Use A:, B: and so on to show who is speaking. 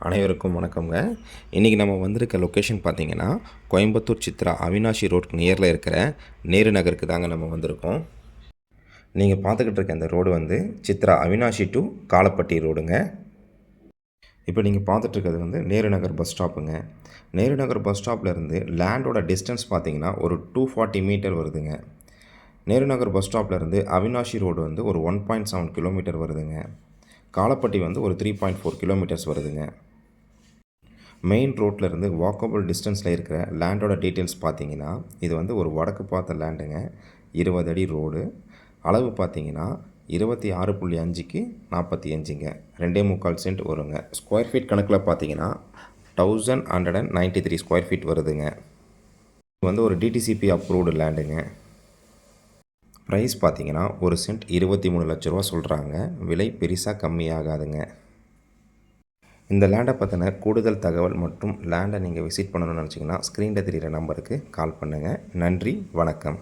A: அனைவருக்கும் வணக்கங்க. இன்றைக்கி நம்ம வந்திருக்க லொக்கேஷன் பார்த்திங்கன்னா கோயம்புத்தூர் சித்ரா அவினாஷி ரோட்க்கு நியரில் இருக்கிற நேரு நகருக்கு தாங்க நம்ம வந்திருக்கோம். நீங்கள் பார்த்துக்கிட்டு இருக்க இந்த ரோடு வந்து சித்ரா அவினாஷி டு காலப்பட்டி ரோடுங்க. இப்போ நீங்கள் பார்த்துட்ருக்கிறது வந்து நேரு நகர் பஸ் ஸ்டாப்புங்க. நேரு நகர் பஸ் ஸ்டாப்லேருந்து லேண்டோட டிஸ்டன்ஸ் பார்த்திங்கன்னா ஒரு 240 மீட்டர் வருதுங்க. நேரு நகர் பஸ் ஸ்டாப்லேருந்து அவினாஷி ரோடு வந்து ஒரு 1.7 கிலோமீட்டர் வருதுங்க. காலப்பட்டி வந்து ஒரு 3.4 கிலோமீட்டர்ஸ் வருதுங்க. மெயின் ரோட்லேருந்து வாக்கபிள் டிஸ்டன்ஸில் இருக்கிற லேண்டோட டீட்டெயில்ஸ் பார்த்தீங்கன்னா, இது வந்து ஒரு வடக்கு பார்த்த லேண்டுங்க. 20 அடி ரோடு. அளவு பார்த்தீங்கன்னா 26.5க்கு 45ங்க. 2.25 சென்ட் வருங்க. ஸ்கொயர் ஃபீட் கணக்கில் பார்த்தீங்கன்னா 1193 ஸ்கொயர் ஃபீட் வருதுங்க. இது வந்து ஒரு டிடிசிபி அப்ரூவ்டு லேண்டுங்க. ப்ரைஸ் பார்த்தீங்கன்னா ஒரு சென்ட் 23 லட்ச ரூபா சொல்கிறாங்க. விலை பெருசாக கம்மியாகாதுங்க. இந்த லேண்டை பற்றின கூடுதல் தகவல் மற்றும் லேண்டை நீங்கள் விசிட் பண்ணணும்னு நினச்சிங்கன்னா ஸ்க்ரீனில் தெரிகிற நம்பருக்கு கால் பண்ணுங்கள். நன்றி, வணக்கம்.